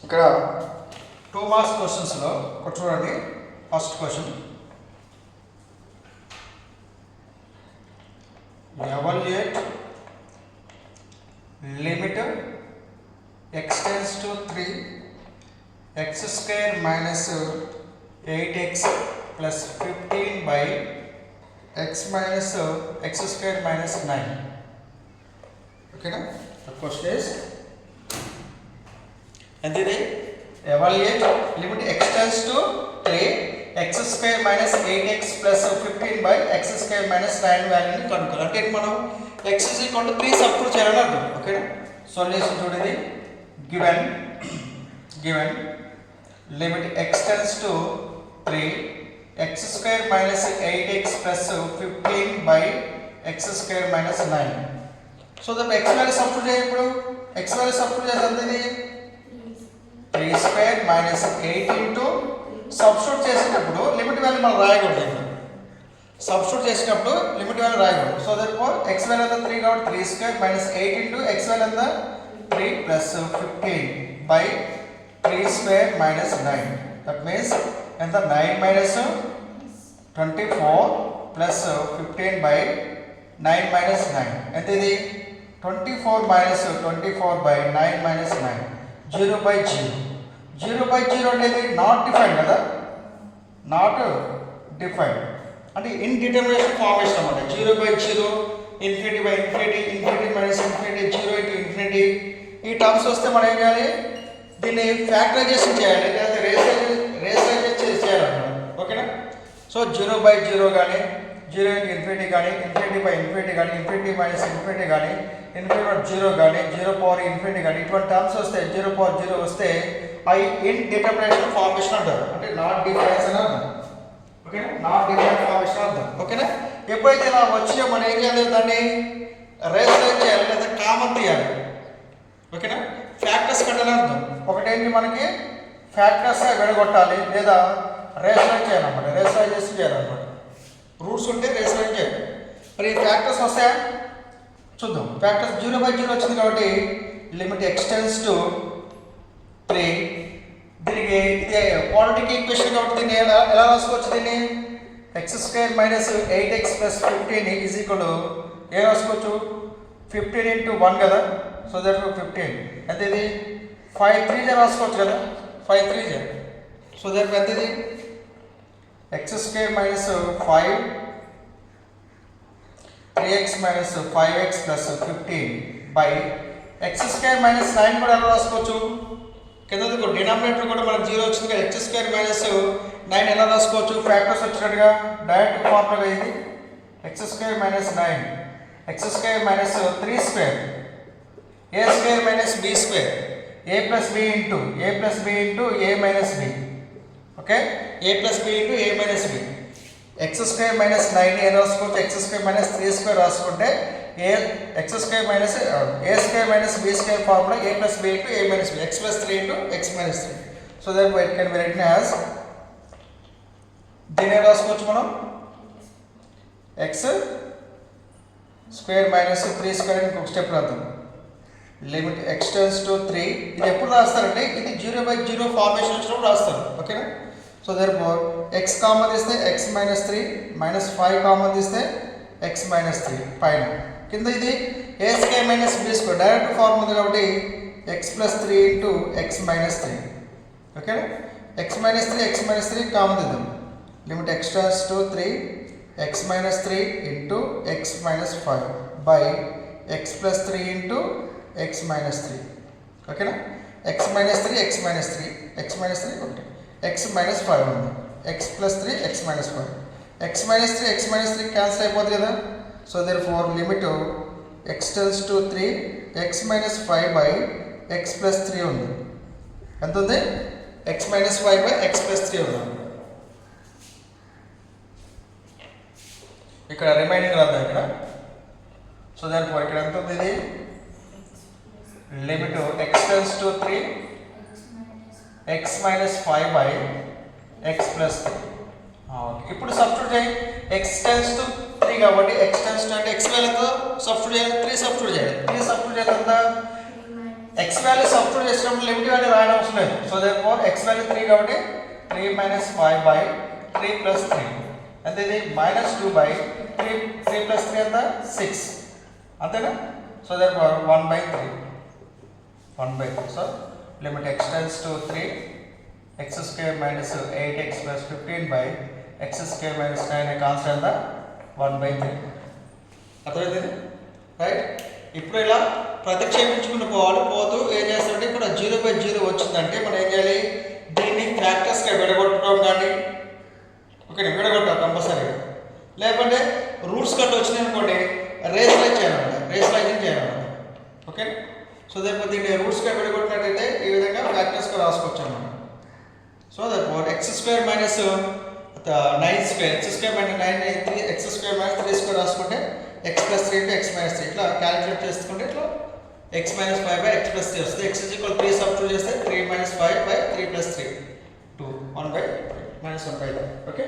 ఇక్కడ 2 మార్క్స్ క్వశ్చన్స్లో ఒకటి చూడండి. First question, evaluate limit x tends to 3 x square minus 8x plus 15 by x minus x square minus 9. Okay na? The question is, and then evaluate limit x tends to 3 x square minus 8x plus 15 by x square minus 9 value ni కనుక్కోవాలి. అంటే మనం x is equal to 3 substitute చేయాలని అర్థం. ఓకేనా? Solution చూడండి. given limit x tends to 3 x square minus 8x plus 15 by x square minus 9. So that x value substitute చేయ. ఇప్పుడు x value substitute చేస్తే ఎంత ఇది 3 స్క్వేర్ మైనస్ 8 ఇంటూ సబ్స్టిట్యూట్ చేసేటప్పుడు లిమిట్ వాల్యూ మనం రాయకూడదు. సబ్స్టిట్యూట్ చేసేటప్పుడు లిమిట్ వాల్యూ రాయకూడదు. So that four X value ఎంత 3 కాబట్టి 3 square minus 8 into X value ఎంత 3 plus 15 by 3 square minus 9. That means ఎంత 9 మైనస్ 24 ప్లస్ 15 బై 9 మైనస్ 9 ఎంత ఇది 24 minus 24 by 9 minus 9 0 by 0. 0 by 0 అనేది నాట్ డిఫైన్డ్ కదా, నాట్ డిఫైన్డ్ అంటే ఇన్డిటర్మినేషన్ ఫార్మేషన్ అన్నమాట. 0 by 0, infinity by infinity, infinity minus infinity, 0 into infinity. ఈ terms వస్తే మనం ఏం చేయాలి, దీన్ని ఫ్యాక్టరైజేషన్ చేయాలి లేదా రేషనలైజ్ చేయాలన్నమాట. ఓకేనా? సో 0 బై 0 కానీ, 0 ఇంటూ ఇన్ఫినిటీ కానీ, ఇన్ఫినిటీ బై ఇన్ఫినిటీ కానీ, ఇన్ఫినిటీ మైనస్ ఇన్ఫినిటీ కానీ, ఇన్ఫినిటీ బై 0 కానీ, 0 పవర్ ఇన్ఫినిటీ కానీ, ఇటువంటి టర్మ్స్ వస్తే 0 పవర్ 0 వస్తే అవి ఇన్డిటర్మినేషన్ ఫార్మేషన్ అంటారు. అంటే నాట్ డిఫైన్స్ అని అర్థం. ఓకేనా? నాట్ డిఫైన్ ఫార్మేషన్ అర్థం. ఓకేనా? ఎప్పుడైతే ఇలా వచ్చినా మనం ఏం చేయాలి, దాన్ని రేషనలైజ్ చేయాలి లేదా కామన్ తీయాలి. ఓకేనా? ఫ్యాక్టర్స్ కట్టాలని అర్థం. ఒకటేంటి మనకి ఫ్యాక్టర్స్ విడగొట్టాలి లేదా రేషనలైజ్ చేయాలన్నమాట. రేషనలైజేషన్ చేయాలన్నమాట. రూట్స్ ఉంటే రేషనలైజ్ చేయాలి. మరి ఈ ఫ్యాక్టర్స్ వస్తాయా చూద్దాం. ఫ్యాక్టర్స్ 0 బై 0 వచ్చింది కాబట్టి లిమిట్ x టెండ్స్ టు 3. దీనికి ఇదే క్వాడ్రాటిక్ ఈక్వేషన్ కాబట్టి దీన్ని ఎలా రాసుకోవచ్చు, దీన్ని x square minus 8x plus 15 is equal ఏం రాసుకోవచ్చు 15 ఇంటూ 1 కదా. సో దట్ 15 అయితే ఇది 5 3 రాసుకోవచ్చు కదా, 5 3 సో దట్ ఎంత ఇది x square minus 5 3x minus 5x plus 15 by x square minus 9 కూడా ఎలా రాసుకోవచ్చు, కింద డినామినేటర్ కూడా మనకు 0 వచ్చింది కదా. x స్క్వేర్ మైనస్ 9 ఎలా రాసుకోవచ్చు, ఫ్యాక్టర్స్ వచ్చినట్టుగా డైరెక్ట్ ఫార్ములా ఇది x square minus 9 x square minus 3 square a square minus b square a plus b into a minus b. Okay, a plus b into a minus b. x square minus 9 ఏం రాసుకోవచ్చు, x square minus 3 square రాసుకుంటే x square minus a square minus b square formula a plus b into a minus b, x plus 3 into x minus 3. So that it can be written as, దీన్ని రాసుకోవచ్చు మనం x square minus 3 square అని ఇంకొక step రాద్దాం. Limit x tends to 3. ఇది ఎప్పుడు రాస్తారంటే ఇది 0 by 0 formation వచ్చినప్పుడు రాస్తారు. ఓకేనా? సో దెర్ఫోర్ x కామన్ తీస్తే x మైనస్ 3 మైనస్ 5 కామన్ తీస్తే x మైనస్ 3 పైన, కింద ఇది a square minus b square direct form ఉంది కాబట్టి x plus 3 into x minus 3. ఓకేనా? x మైనస్ 3 కామన్ తీద్దాం. Limit x tends to 3 x minus 3 into x minus 5 by x plus 3 into x minus 3. ఓకేనా? x minus 3 x minus 3 ఒకటి, x minus 5 ఉంది, x plus 3 x minus 5, x minus 3 cancel అయిపోతుంది కదా. So therefore limit x tends to 3 x minus 5 by x plus 3 ఉంది. ఎంత ఉంది, x minus 5 by x plus 3 ఉంది. ఇక్కడ రిమైనింగ్ రాద్దాం ఇక్కడ. సో దెర్ఫోర్ ఇక్కడ ఎంత ఉంది, ఇది limit x tends to 3 x minus 5 by x plus 3. ఇప్పుడు సబ్స్టిట్యూట్ చేయి, x టెండ్స్ టు 3 కాబట్టి x టెండ్స్ టు అంటే x వాల్యూతో సబ్స్టిట్యూట్ చేయాలి, 3 సబ్స్టిట్యూట్ చేయాలి. 3 సబ్స్టిట్యూట్ చేయాలి ఎంత x వాల్యూ సబ్స్టిట్యూట్ చేసినప్పుడు లిమిట్ వాల్యూ రాయడం అవసరం లేదు. సో దేర్ఫోర్ x వాల్యూ 3 కాబట్టి 3 minus 5 by 3 plus 3 అంటే ఇది minus 2 by 3 plus 3 ఎంత 6 అంతేనా. So therefore 1 by 3 so limit x tends to 3 x square minus 8x plus 15 by x square minus 9 constant ఎంత 1 by 3 అర్థమైంది రైట్. ఇప్పుడు ఇలా ప్రతిక్షేపించుకుని పోతూ ఏం చేస్తారంటే ఇక్కడ 0/0 వచ్చిందంటే మనం ఏం చేయాలి, దీన్ని ఫ్యాక్టర్స్గా విడగొట్టడం కానీ ఓకే విడగొట్టాలి కంపల్సరీగా, లేకపోతే రూట్స్ కట్ వచ్చినాయి అనుకోండి రేషనలైజింగ్ చేయాలన్నమాట ఓకే. సో దేనిపై దీన్ని రూట్స్గా విడగొట్టినట్టయితే ఈ విధంగా ఫ్యాక్టర్స్గా రాసుకోవచ్చు అన్నమాట. So that x square minus 9 square x square minus 9 3 x square minus 3 square రాసుకుంటే x plus 3 into x minus 3 ఇట్లా క్యాలిక్యులేట్ చేసుకుంటే ఇట్లా x minus 5 by x plus 3 వస్తుంది. x ఈజ్ ఈక్వల్ 3 సబ్స్టిట్యూట్ చేస్తే 3 minus 5 by 3 plus 3 2 1 by minus 1 by okay.